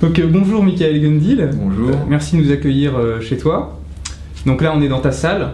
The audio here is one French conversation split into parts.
Donc bonjour Michael Gundil. Bonjour. Merci de nous accueillir chez toi. Donc là on est dans ta salle.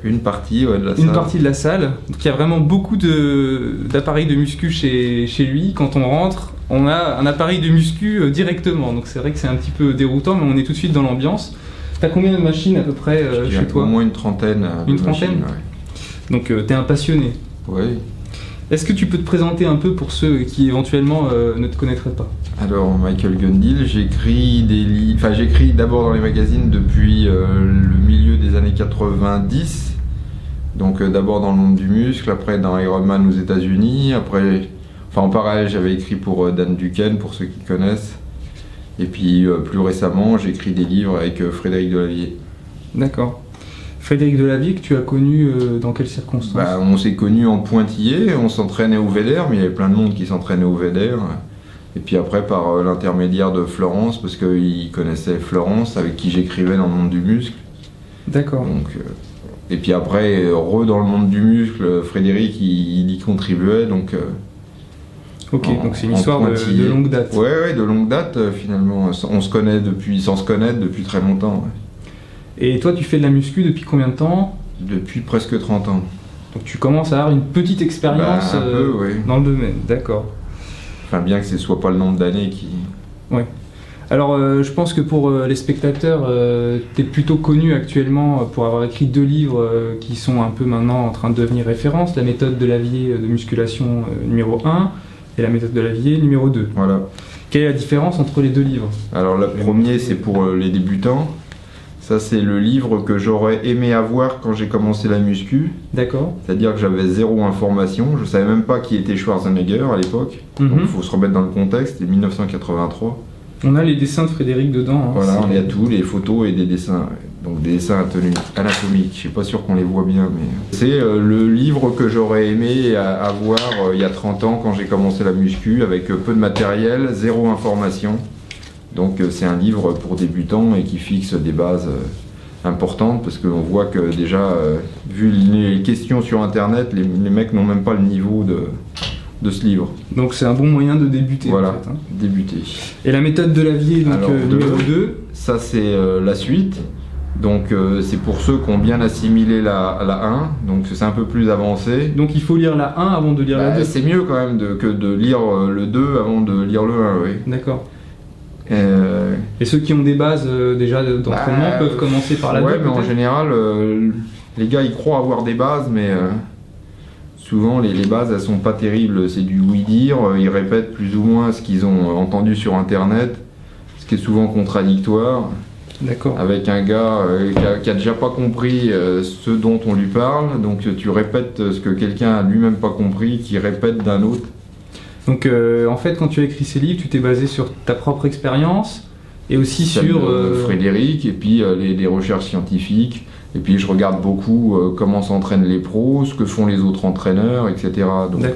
Une partie de la salle. Une partie de la salle. Donc il y a vraiment beaucoup d'appareils de muscu chez lui. Quand on rentre, on a un appareil de muscu directement. Donc c'est vrai que c'est un petit peu déroutant, mais on est tout de suite dans l'ambiance. T'as combien de machines à peu près chez toi? Au moins une trentaine. Une trentaine, ouais. Donc t'es un passionné. Oui. Est-ce que tu peux te présenter un peu pour ceux qui éventuellement ne te connaîtraient pas? Alors Michael Gundil, j'écris des livres. Enfin, j'écris d'abord dans les magazines depuis le milieu des années 90. Donc d'abord dans le monde du muscle, après dans Ironman aux États-Unis, après, en parallèle j'avais écrit pour Dan Duquesne, pour ceux qui connaissent. Et puis plus récemment, j'écris des livres avec Frédéric Delavier. D'accord. Frédéric Delavier, que tu as connu dans quelles circonstances? On s'est connus en pointillé, on s'entraînait au VDR, mais il y avait plein de monde qui s'entraînait au VDR. Et puis après par l'intermédiaire de Florence, parce qu'il connaissait Florence, avec qui j'écrivais dans le monde du muscle. D'accord. Donc, et puis après, dans le monde du muscle, Frédéric, il y contribuait, donc... Ok, donc c'est une histoire de longue date. Ouais, de longue date, finalement. On se connaît sans se connaître depuis très longtemps. Ouais. Et toi, tu fais de la muscu depuis combien de temps? Depuis presque 30 ans. Donc tu commences à avoir une petite expérience dans le domaine, d'accord. Enfin, bien que ce ne soit pas le nombre d'années qui... Ouais. Alors, je pense que pour les spectateurs, tu es plutôt connu actuellement pour avoir écrit 2 livres qui sont un peu maintenant en train de devenir référence. La méthode Delavier de musculation numéro 1 et la méthode Delavier numéro 2. Voilà. Quelle est la différence entre les 2 livres? Alors, le premier, c'est pour les débutants. Ça, c'est le livre que j'aurais aimé avoir quand j'ai commencé la muscu. D'accord. C'est-à-dire que j'avais zéro information. Je ne savais même pas qui était Schwarzenegger à l'époque. Donc, il faut se remettre dans le contexte. C'était 1983. On a les dessins de Frédéric dedans. Hein, voilà, il y a tout, les photos et des dessins. Donc des dessins anatomiques. Je suis pas sûr qu'on les voit bien, mais... C'est le livre que j'aurais aimé avoir il y a 30 ans quand j'ai commencé la muscu, avec peu de matériel, zéro information. Donc c'est un livre pour débutants et qui fixe des bases importantes, parce qu'on voit que déjà, vu les questions sur Internet, les mecs n'ont même pas le niveau de ce livre. Donc c'est un bon moyen de débuter. Voilà, en fait, hein. Débuter. Et la méthode Delavier, donc numéro 2. Ça c'est la suite. Donc c'est pour ceux qui ont bien assimilé la 1, donc c'est un peu plus avancé. Donc il faut lire la 1 avant de lire la 2. C'est mieux quand même que de lire le 2 avant de lire le 1, oui. D'accord. Et ceux qui ont des bases déjà d'entraînement peuvent commencer par la 2. Ouais, mais en général, les gars ils croient avoir des bases, mais souvent les bases elles sont pas terribles. C'est du oui-dire, ils répètent plus ou moins ce qu'ils ont entendu sur Internet, ce qui est souvent contradictoire. D'accord. Avec un gars qui a déjà pas compris ce dont on lui parle, donc tu répètes ce que quelqu'un a lui-même pas compris, qui répète d'un autre. Donc en fait, quand tu as écrit ces livres, tu t'es basé sur ta propre expérience et aussi sur Frédéric, et puis les recherches scientifiques, et puis je regarde beaucoup comment s'entraînent les pros, ce que font les autres entraîneurs, etc. Donc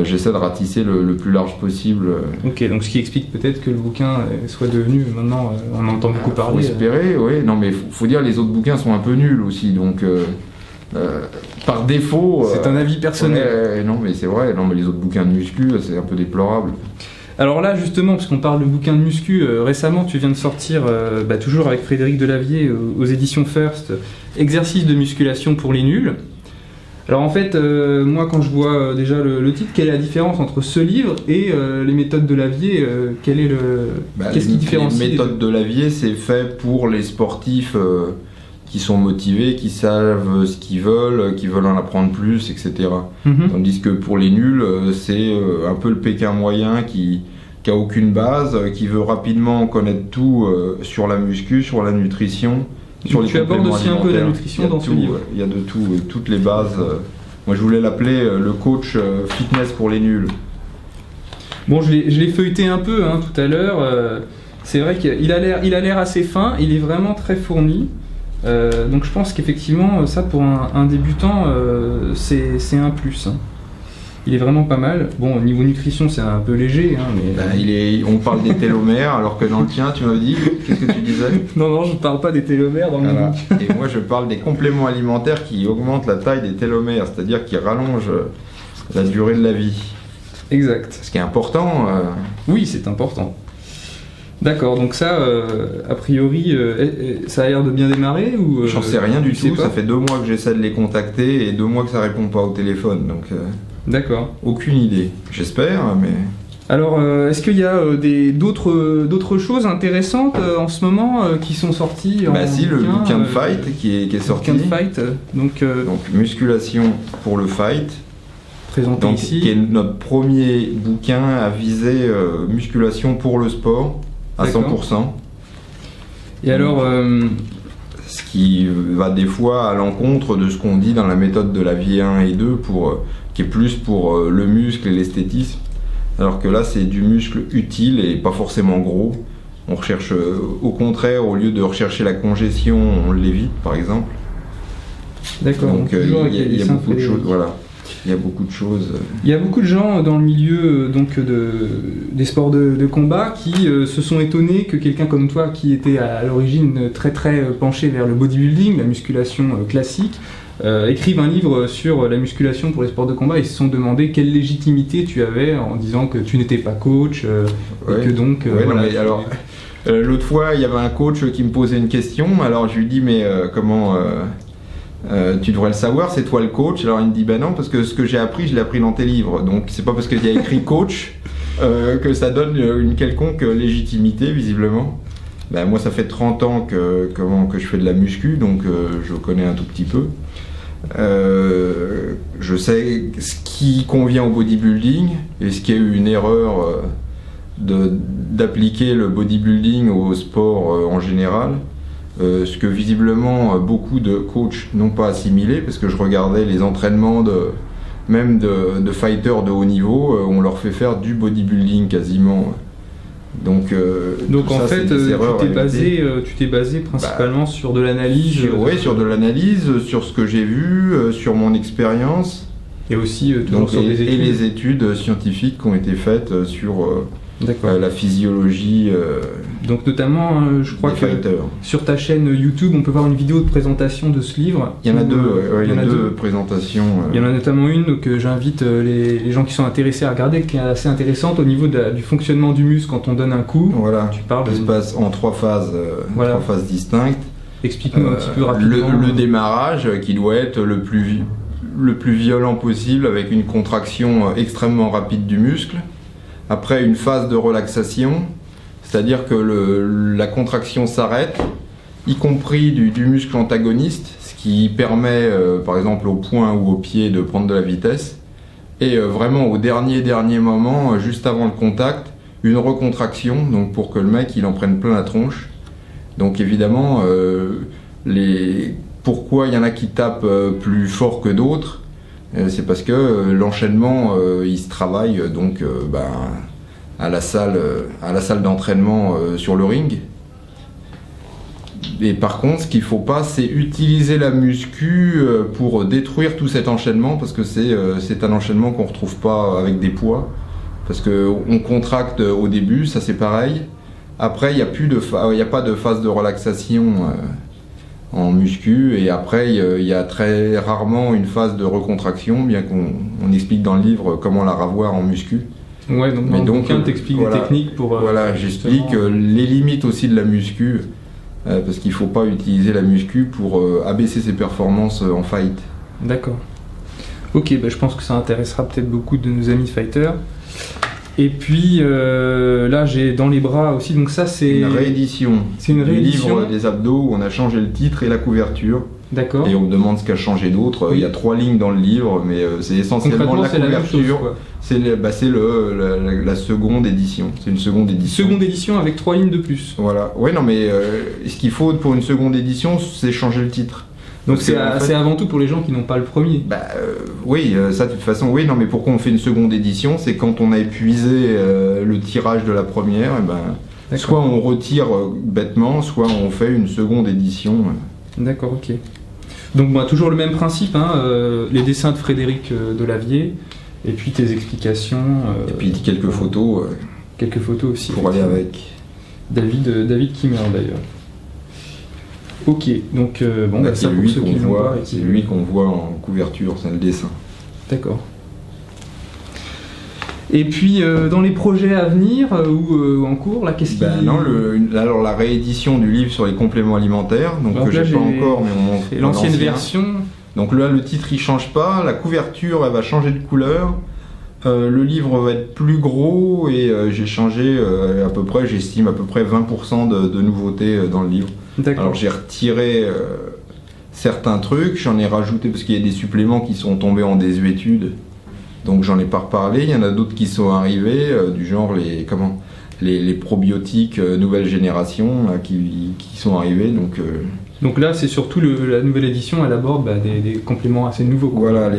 j'essaie de ratisser le plus large possible. Ok, donc ce qui explique peut-être que le bouquin soit devenu, maintenant on entend beaucoup parler. Faut espérer, oui. Non mais faut dire les autres bouquins sont un peu nuls aussi, donc par défaut... C'est un avis personnel. Non mais c'est vrai, non mais les autres bouquins de muscu, c'est un peu déplorable. Alors là justement, parce qu'on parle de bouquins de muscu, récemment tu viens de sortir, toujours avec Frédéric Delavier, aux éditions First, Exercice de musculation pour les nuls. Alors en fait, moi quand je vois déjà le titre, quelle est la différence entre ce livre et les méthodes Delavier? Qu'est-ce qui différencie? Les méthodes Delavier, c'est fait pour les sportifs qui sont motivés, qui savent ce qu'ils veulent, qui veulent en apprendre plus, etc. Tandis que pour les nuls, c'est un peu le Pékin moyen qui a aucune base, qui veut rapidement connaître tout sur la muscu, sur la nutrition. Tu abordes aussi un peu la nutrition dans ce livre. Il y a de tout, toutes les bases. Moi je voulais l'appeler le coach fitness pour les nuls. Bon, je l'ai feuilleté un peu tout à l'heure. C'est vrai qu'il a l'air assez fin, il est vraiment très fourni. Donc je pense qu'effectivement, ça pour un débutant, c'est un plus. Il est vraiment pas mal. Bon, au niveau nutrition, c'est un peu léger. Mais... on parle des télomères, alors que dans le tien, tu m'as dit, qu'est-ce que tu disais? Non, je parle pas des télomères dans le bouquin. Et moi, je parle des compléments alimentaires qui augmentent la taille des télomères, c'est-à-dire qui rallongent la durée de la vie. Exact. Ce qui est important. Oui, c'est important. D'accord, donc ça, a priori, ça a l'air de bien démarrer ou J'en sais rien du tu sais tout, pas ça fait 2 mois que j'essaie de les contacter et 2 mois que ça répond pas au téléphone, donc D'accord. aucune idée. J'espère, mais... Alors, est-ce qu'il y a d'autres choses intéressantes en ce moment qui sont sorties en Bah si, le bouquin de fight qui est sorti. Bouquin de fight, donc Donc musculation pour le fight. présenté Donc, ici. qui est notre premier bouquin à viser musculation pour le sport à D'accord. 100%. Et alors, Ce qui va des fois à l'encontre de ce qu'on dit dans la méthode de la vie 1 et 2, qui est plus pour le muscle et l'esthétisme. Alors que là, c'est du muscle utile et pas forcément gros. On recherche, au contraire, au lieu de rechercher la congestion, on l'évite, par exemple. d'accord. Donc toujours avec il les y a dessins beaucoup de Frédéric. choses, voilà. Il y a beaucoup de choses. Il y a beaucoup de gens dans le milieu des sports de combat qui se sont étonnés que quelqu'un comme toi, qui était à l'origine très penché vers le bodybuilding, la musculation classique, écrive un livre sur la musculation pour les sports de combat. Ils se sont demandé quelle légitimité tu avais en disant que tu n'étais pas coach Ouais. et que donc Ouais, non, voilà, mais alors, l'autre fois, il y avait un coach qui me posait une question. Alors je lui dis, mais comment tu devrais le savoir, c'est toi le coach. Alors il me dit, ben non, parce que ce que j'ai appris, je l'ai appris dans tes livres. Donc c'est pas parce qu'il y a écrit coach que ça donne une quelconque légitimité, visiblement. Ben, moi, ça fait 30 ans que je fais de la muscu, donc je connais un tout petit peu. Je sais ce qui convient au bodybuilding et ce qui est une erreur d'appliquer le bodybuilding au sport en général. Ce que visiblement beaucoup de coachs n'ont pas assimilé, parce que je regardais les entraînements même de fighters de haut niveau, on leur fait faire du bodybuilding quasiment. Donc tout en ça, fait, c'est des erreurs à éviter. tu t'es basé principalement sur de l'analyse. Sur de l'analyse, sur ce que j'ai vu, sur mon expérience. Et aussi toujours Donc, sur des études. et les études scientifiques qui ont été faites sur D'accord. la physiologie Donc notamment, je crois des que fighters. sur ta chaîne YouTube, on peut voir une vidéo de présentation de ce livre. Il y en a Où, deux, il y en a deux deux. présentations. Il y en a notamment une que j'invite les gens qui sont intéressés à regarder, qui est assez intéressante au niveau du fonctionnement du muscle quand on donne un coup. Voilà, Tu parles qui se passe en 3 phases, Voilà. 3 phases distinctes. Explique-nous un petit peu rapidement. Le démarrage qui doit être le plus violent possible avec une contraction extrêmement rapide du muscle. Après, une phase de relaxation, c'est-à-dire que la contraction s'arrête, y compris du muscle antagoniste, ce qui permet, par exemple, au poing ou au pied de prendre de la vitesse. Et vraiment, au dernier moment, juste avant le contact, une recontraction, donc pour que le mec il en prenne plein la tronche. Donc évidemment, pourquoi il y en a qui tapent plus fort que d'autres, c'est parce que l'enchaînement il se travaille donc à la salle d'entraînement sur le ring. Et par contre, ce qu'il ne faut pas, c'est utiliser la muscu pour détruire tout cet enchaînement, parce que c'est un enchaînement qu'on ne retrouve pas avec des poids. Parce qu'on contracte au début, ça c'est pareil. Après, il n'y a pas de phase de relaxation en muscu. Et après, il y a très rarement une phase de recontraction, bien qu'on explique dans le livre comment la ravoir en muscu. Ouais, donc dans le bouquin, t'expliques des techniques pour... voilà, j'explique les limites aussi de la muscu. Parce qu'il ne faut pas utiliser la muscu pour abaisser ses performances en fight. D'accord. Ok, je pense que ça intéressera peut-être beaucoup de nos amis fighters. Et puis là, j'ai dans les bras aussi, donc ça c'est... Une réédition. C'est une réédition. Du livre des abdos où on a changé le titre et la couverture. D'accord. Et on me demande ce qu'a changé d'autre. Oui. Il y a 3 lignes dans le livre, mais c'est essentiellement la c'est la même chose, couverture. quoi. C'est la seconde édition. C'est une seconde édition. Seconde édition avec 3 lignes de plus. Voilà. Ouais, non, mais ce qu'il faut pour une seconde édition, c'est changer le titre. Donc Parce que, en fait, c'est avant tout pour les gens qui n'ont pas le premier. Oui, ça de toute façon, oui, non, mais pourquoi on fait une seconde édition? C'est quand on a épuisé le tirage de la première, soit on retire bêtement, soit on fait une seconde édition. D'accord, ok. Donc toujours le même principe, les dessins de Frédéric Delavier, et puis tes explications. Et puis quelques photos. Quelques photos aussi. Pour aller avec. David Kimmer d'ailleurs. Ok, donc C'est ça pour lui ceux qu'on qui l'ont voit, pas. c'est lui qu'on voit en couverture, c'est le dessin. D'accord. Et puis dans les projets à venir ou en cours, là, qu'est-ce qui... Non, alors la réédition du livre sur les compléments alimentaires, donc que j'ai pas encore, mais on montre l'ancienne version. Donc là, le titre il change pas, la couverture elle va changer de couleur, le livre va être plus gros et j'ai changé à peu près, j'estime à peu près 20% de nouveautés dans le livre. Alors j'ai retiré certains trucs, j'en ai rajouté parce qu'il y a des suppléments qui sont tombés en désuétude. Donc j'en ai pas reparlé, il y en a d'autres qui sont arrivés, du genre les probiotiques nouvelle génération là, qui sont arrivés. Donc là c'est surtout la nouvelle édition, elle aborde des compléments assez nouveaux. Quoi. Voilà,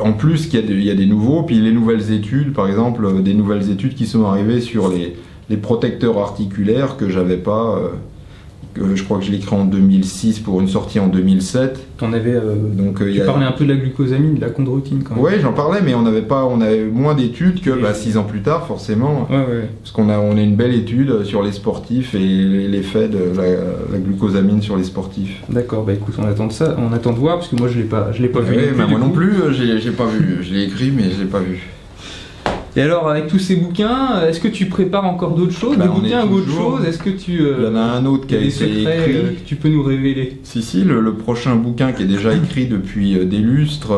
en plus il y a des nouveaux, puis les nouvelles études, par exemple des nouvelles études qui sont arrivées sur les protecteurs articulaires que j'avais pas... je crois que je l'ai écrit en 2006 pour une sortie en 2007. Tu parlais un peu de la glucosamine, de la chondroïtine quand même. Oui, j'en parlais, mais on avait moins d'études que 6 ans plus tard, forcément. Ouais. Parce qu'on a une belle étude sur les sportifs et l'effet de la glucosamine sur les sportifs. D'accord, écoute, on attend de voir, parce que moi je l'ai pas vu. Oui, mais moi non plus, j'ai pas vu. Je l'ai écrit, mais je l'ai pas vu. Et alors, avec tous ces bouquins, est-ce que tu prépares encore d'autres choses, des bouquins ou autre chose? Est-ce que tu... Il y en a un autre qui a été écrit. Que tu peux nous révéler? Si, le prochain bouquin qui est déjà écrit depuis des lustres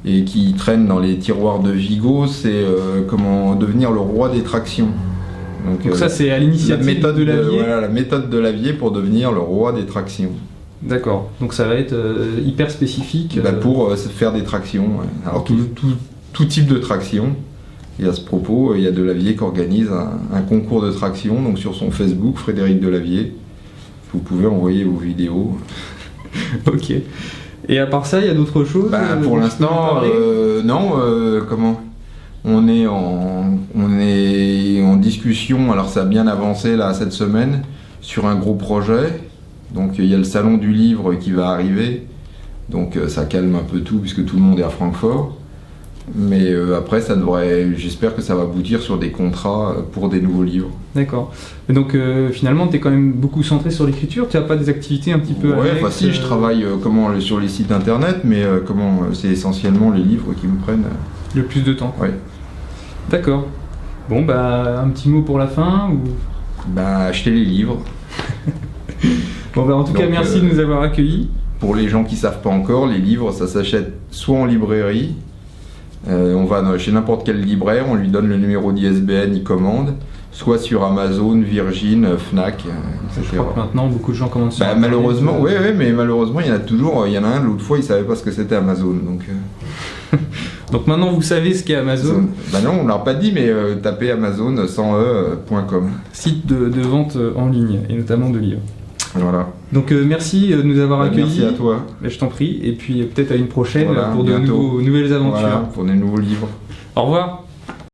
et qui traîne dans les tiroirs de Vigo, c'est comment devenir le roi des tractions. Donc ça, c'est à l'initiative de Lavier. Voilà, la méthode de Lavier pour devenir le roi des tractions. D'accord, donc ça va être hyper spécifique. Pour faire des tractions. Ouais. Alors tout type de traction. Et à ce propos, il y a Delavier qui organise un concours de traction, donc sur son Facebook, Frédéric Delavier. Vous pouvez envoyer vos vidéos. Ok. Et à part ça, il y a d'autres choses pour l'instant, non. On est en discussion, alors ça a bien avancé là cette semaine, sur un gros projet. Donc il y a le salon du livre qui va arriver. Donc ça calme un peu tout, puisque tout le monde est à Francfort. Mais après, j'espère que ça va aboutir sur des contrats pour des nouveaux livres. D'accord. Donc finalement, tu es quand même beaucoup centré sur l'écriture. Tu n'as pas des activités un petit peu annexes, si, je travaille sur les sites internet, mais c'est essentiellement les livres qui me prennent le plus de temps. Oui. D'accord. Bon, un petit mot pour la fin ou... Achetez les livres. Bon, en tout cas, merci de nous avoir accueillis. Pour les gens qui ne savent pas encore, les livres, ça s'achète soit en librairie. On va chez n'importe quel libraire, on lui donne le numéro d'ISBN, il commande, soit sur Amazon, Virgin, Fnac, etc. Je crois que maintenant beaucoup de gens commandent sur Internet. Malheureusement, mais malheureusement il y en a toujours. Il y en a un, l'autre fois il savait pas ce que c'était Amazon. Donc maintenant vous savez ce qu'est Amazon. Non, on l'a pas dit, mais tapez Amazon sans e.com. Site de vente en ligne et notamment de livres. Voilà. Donc merci de nous avoir accueillis. Merci à toi. Je t'en prie. Et puis peut-être à une prochaine pour de nouvelles aventures. Voilà, pour des nouveaux livres. Au revoir.